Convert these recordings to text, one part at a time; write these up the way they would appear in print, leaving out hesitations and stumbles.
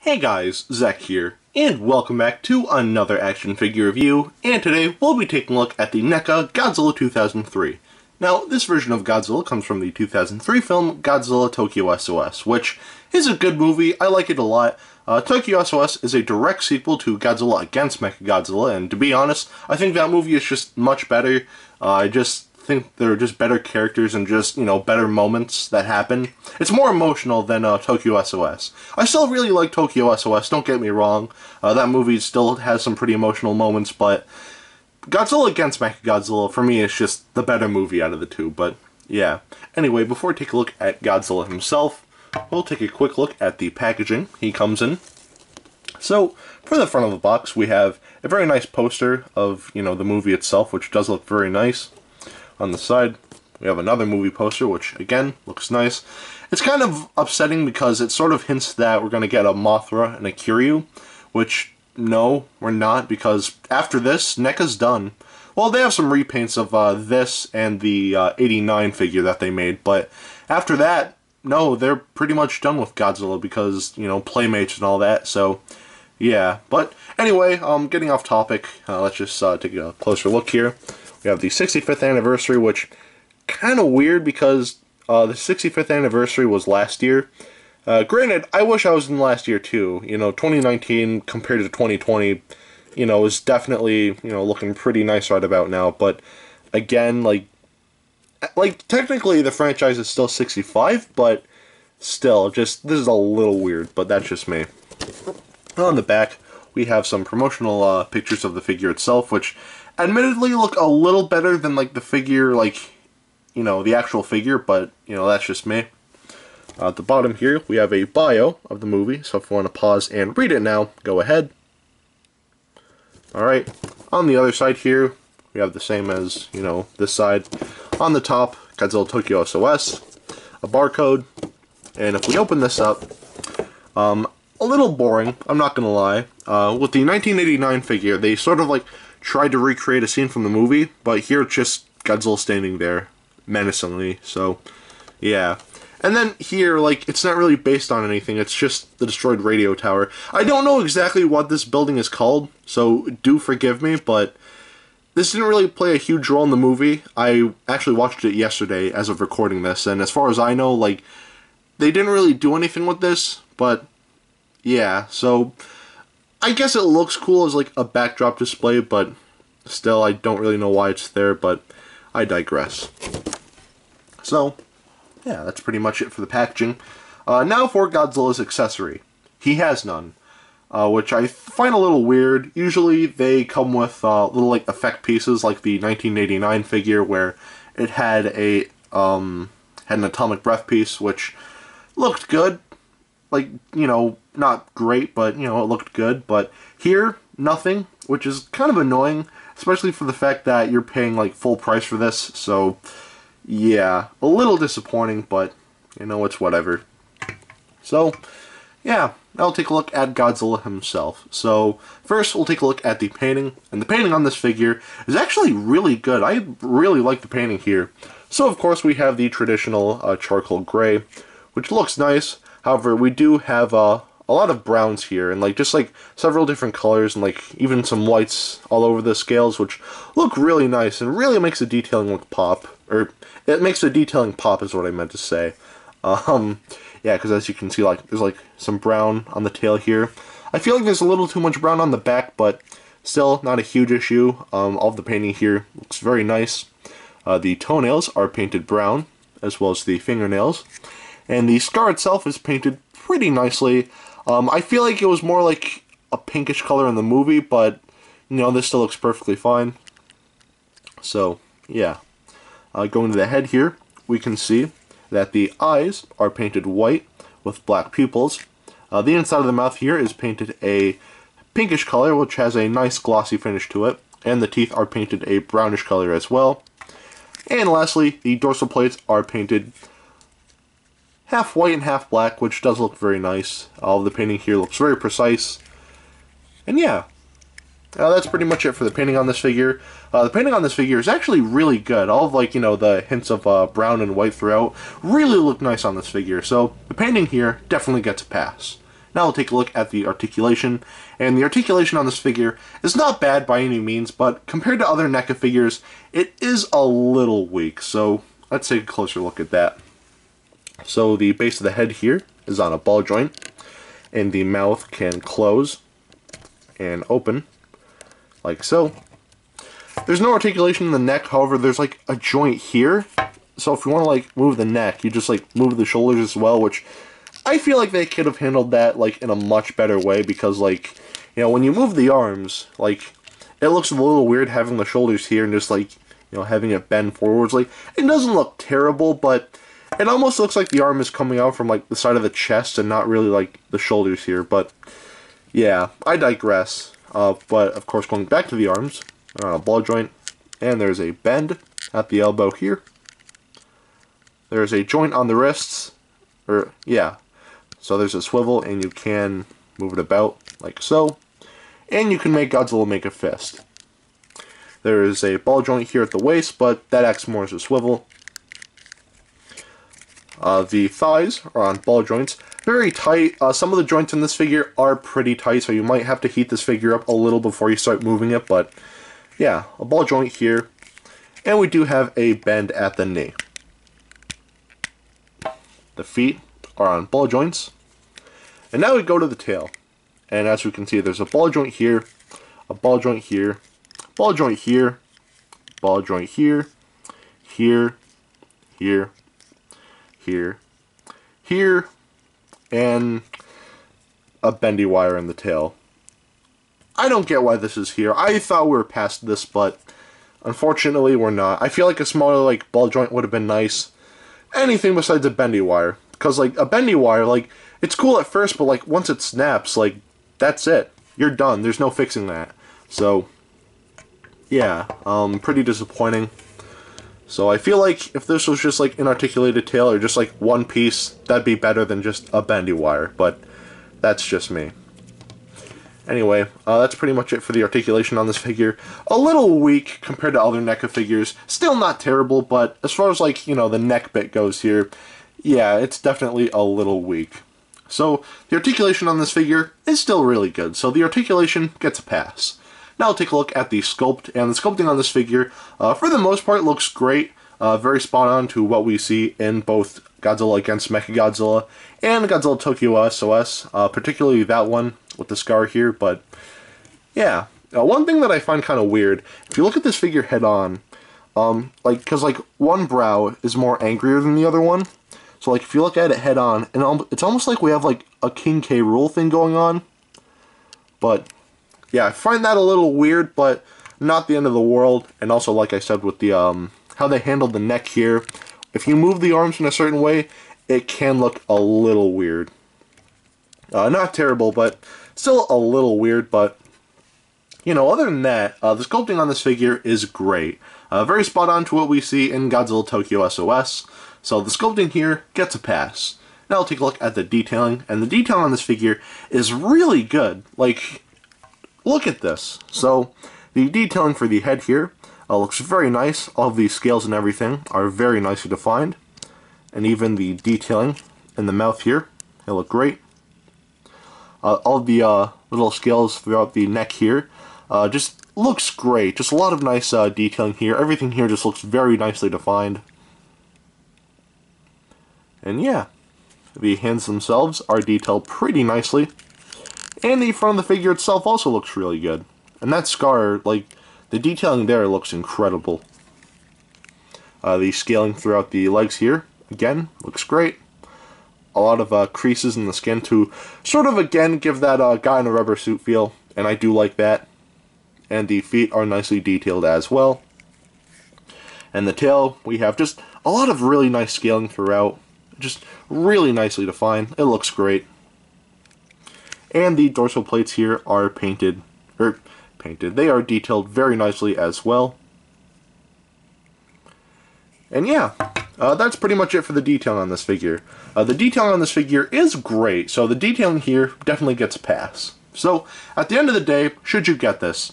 Hey guys, Zack here, and welcome back to another action figure review, and today we'll be taking a look at the NECA Godzilla 2003. Now, this version of Godzilla comes from the 2003 film Godzilla Tokyo S.O.S, which is a good movie. I like it a lot. Tokyo S.O.S is a direct sequel to Godzilla against NECA Godzilla, and to be honest, I think that movie is just much better. I just think there are just better characters and just, better moments that happen. It's more emotional than Tokyo S.O.S. I still really like Tokyo S.O.S, don't get me wrong. That movie still has some pretty emotional moments, but Godzilla against Mechagodzilla, for me, is just the better movie out of the two, but yeah. Anyway, before we take a look at Godzilla himself, we'll take a quick look at the packaging he comes in. So, for the front of the box, we have a very nice poster of, the movie itself, which does look very nice. On the side, we have another movie poster, which, again, looks nice. It's kind of upsetting because it sort of hints that we're going to get a Mothra and a Kiryu, which, no, we're not, because after this, NECA's done. Well, they have some repaints of this and the 89 figure that they made, but after that, no, they're pretty much done with Godzilla because, Playmates and all that, so yeah. But anyway, getting off topic, let's just take a closer look here. We have the 65th anniversary, which kind of weird because the 65th anniversary was last year. Granted, I wish I was in last year too. 2019 compared to 2020, is definitely, looking pretty nice right about now. But again, like technically the franchise is still 65, but still, this is a little weird, but that's just me. On the back, we have some promotional pictures of the figure itself, which admittedly look a little better than the figure, the actual figure, but that's just me. At the bottom here, we have a bio of the movie, so if you want to pause and read it now, go ahead. Alright, on the other side here, we have the same as, this side. On the top, Godzilla Tokyo S.O.S, a barcode, and if we open this up, a little boring, I'm not gonna lie. With the 1989 figure, they sort of tried to recreate a scene from the movie, but here it's just Godzilla standing there menacingly, so yeah. And then here, it's not really based on anything, it's just the destroyed radio tower. I don't know exactly what this building is called, so do forgive me, but this didn't really play a huge role in the movie. I actually watched it yesterday as of recording this, and as far as I know, they didn't really do anything with this, but yeah, so I guess it looks cool as a backdrop display, but still I don't really know why it's there, but I digress. So, yeah, that's pretty much it for the packaging. Now for Godzilla's accessory. He has none, which I find a little weird. Usually they come with little effect pieces like the 1989 figure where it had an atomic breath piece, which looked good. Not great, but, it looked good. But here, nothing, which is kind of annoying, especially for the fact that you're paying, full price for this. So, yeah, a little disappointing, but, it's whatever. So, yeah, now we'll take a look at Godzilla himself. So, first, we'll take a look at the painting. And the painting on this figure is actually really good. I really like the painting here. So, of course, we have the traditional charcoal gray, which looks nice. However, we do have a lot of browns here, and just several different colors, and even some whites all over the scales, which look really nice, and really makes the detailing look pop. Or, it makes the detailing pop is what I meant to say. Yeah, because as you can see, there's some brown on the tail here. I feel like there's a little too much brown on the back, but still not a huge issue. All of the painting here looks very nice. The toenails are painted brown, as well as the fingernails. And the scar itself is painted pretty nicely. I feel like it was more a pinkish color in the movie, but, this still looks perfectly fine. So, yeah. Going to the head here, we can see that the eyes are painted white with black pupils. The inside of the mouth here is painted a pinkish color, which has a nice glossy finish to it. And the teeth are painted a brownish color as well. And lastly, the dorsal plates are painted half white and half black, which does look very nice. All of the painting here looks very precise. And yeah, that's pretty much it for the painting on this figure. The painting on this figure is actually really good. All of the hints of brown and white throughout really look nice on this figure. So the painting here definitely gets a pass. Now we'll take a look at the articulation, and the articulation on this figure is not bad by any means, but compared to other NECA figures, it is a little weak, so let's take a closer look at that. So the base of the head here is on a ball joint, and the mouth can close and open, like so. There's no articulation in the neck, however, there's like a joint here, so if you want to like move the neck, you just like move the shoulders as well, which I feel like they could have handled that like in a much better way, because like, you know, when you move the arms, like, it looks a little weird having the shoulders here and just like, you know, having it bend forwards. Like, it doesn't look terrible, but it almost looks like the arm is coming out from like the side of the chest and not really like the shoulders here. But yeah, I digress. But of course, going back to the arms, they're on a ball joint, and there's a bend at the elbow here. There's a joint on the wrists, or yeah. So there's a swivel, and you can move it about, like so. And you can make Godzilla make a fist. There is a ball joint here at the waist, but that acts more as a swivel. The thighs are on ball joints. Very tight. Some of the joints in this figure are pretty tight, so you might have to heat this figure up a little before you start moving it, but yeah, a ball joint here. And we do have a bend at the knee. The feet are on ball joints. And now we go to the tail. And as we can see, there's a ball joint here, a ball joint here, ball joint here, ball joint here, here, here, here, here, and a bendy wire in the tail. I don't get why this is here. I thought we were past this, but unfortunately we're not. I feel like a smaller like ball joint would have been nice. Anything besides a bendy wire. Because, like, a bendy wire, like, it's cool at first, but, like, once it snaps, like, that's it. You're done. There's no fixing that. So, yeah, pretty disappointing. So I feel like if this was just, like, an articulated tail or just, like, one piece, that'd be better than just a bendy wire. But that's just me. Anyway, that's pretty much it for the articulation on this figure. A little weak compared to other NECA figures. Still not terrible, but as far as, like, you know, the neck bit goes here, yeah, it's definitely a little weak. So, the articulation on this figure is still really good, so the articulation gets a pass. Now we'll take a look at the sculpt, and the sculpting on this figure, for the most part, looks great. Very spot on to what we see in both Godzilla against NECA Godzilla and Godzilla Tokyo S.O.S, particularly that one with the scar here, but yeah. One thing that I find kind of weird, if you look at this figure head on, like, because, like, one brow is more angrier than the other one. So, like, if you look at it head on, and it's almost like we have, like, a King K. Rool thing going on. But, yeah, I find that a little weird, but not the end of the world. And also, like I said, with the, how they handled the neck here, if you move the arms in a certain way, it can look a little weird. Not terrible, but still a little weird, but, you know, other than that, the sculpting on this figure is great. Very spot on to what we see in Godzilla Tokyo S.O.S. So the sculpting here gets a pass. Now I'll take a look at the detailing, and the detail on this figure is really good. Like, look at this. So the detailing for the head here looks very nice. All of these scales and everything are very nicely defined. And even the detailing in the mouth here, they look great. All of the little scales throughout the neck here just looks great. Just a lot of nice detailing here. Everything here just looks very nicely defined. And yeah, the hands themselves are detailed pretty nicely. And the front of the figure itself also looks really good. And that scar, like, the detailing there looks incredible. The scaling throughout the legs here, again, looks great. A lot of creases in the skin to sort of, again, give that guy in a rubber suit feel. And I do like that. And the feet are nicely detailed as well. And the tail, we have just a lot of really nice scaling throughout. Just really nicely defined. It looks great. And the dorsal plates here are painted. They are detailed very nicely as well. And yeah, that's pretty much it for the detailing on this figure. The detailing on this figure is great, so the detailing here definitely gets a pass. So, at the end of the day, should you get this?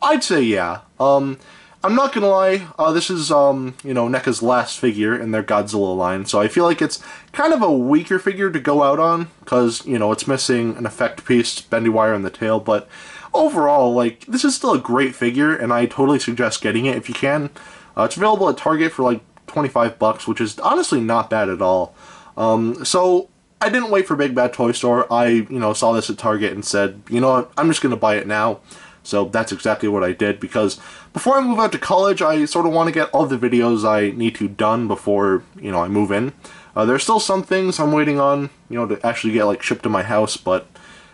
I'd say yeah. I I'm not gonna lie, this is, you know, NECA's last figure in their Godzilla line, so I feel like it's kind of a weaker figure to go out on, because, you know, it's missing an effect piece, bendy wire in the tail, but overall, like, this is still a great figure, and I totally suggest getting it if you can. It's available at Target for, like, 25 bucks, which is honestly not bad at all. So I didn't wait for Big Bad Toy Store. I, you know, saw this at Target and said, you know what, I'm just gonna buy it now. So that's exactly what I did, because before I move out to college, I sort of want to get all the videos I need to done before, you know, I move in. There's still some things I'm waiting on, you know, to actually get, like, shipped to my house, but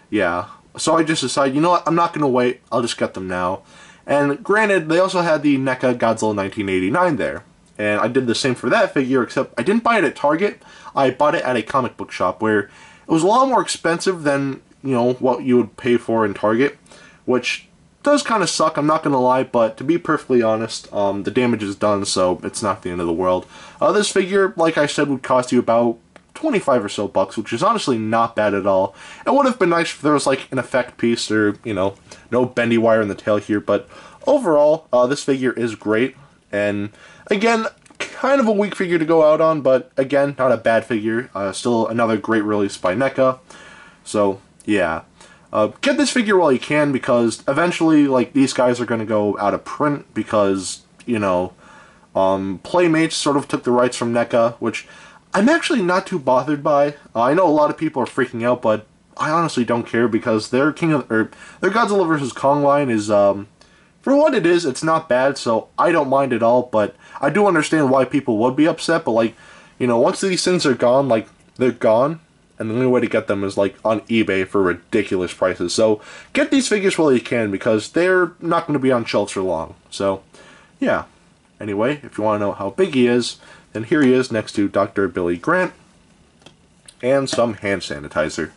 yeah. So I just decided, you know what, I'm not going to wait, I'll just get them now. And granted, they also had the NECA Godzilla 1989 there. And I did the same for that figure, except I didn't buy it at Target, I bought it at a comic book shop, where it was a lot more expensive than, you know, what you would pay for in Target, which does kind of suck, I'm not going to lie, but to be perfectly honest, the damage is done, so it's not the end of the world. This figure, like I said, would cost you about 25 or so bucks, which is honestly not bad at all. It would have been nice if there was, like, an effect piece or, you know, no bendy wire in the tail here, but overall, this figure is great, and again, kind of a weak figure to go out on, but again, not a bad figure. Still another great release by NECA, so yeah. Get this figure while you can, because eventually, like, these guys are going to go out of print because, you know, Playmates sort of took the rights from NECA, which I'm actually not too bothered by. I know a lot of people are freaking out, but I honestly don't care, because their their Godzilla vs. Kong line is, for what it is, it's not bad, so I don't mind at all, but I do understand why people would be upset, but, like, you know, once these things are gone, like, they're gone. And the only way to get them is, like, on eBay for ridiculous prices. So get these figures while you can, because they're not going to be on shelves for long. So, yeah. Anyway, if you want to know how big he is, then here he is next to Dr. Billy Grant. And some hand sanitizer.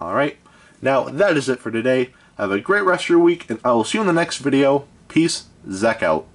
Alright. Now, that is it for today. Have a great rest of your week, and I will see you in the next video. Peace. Zack out.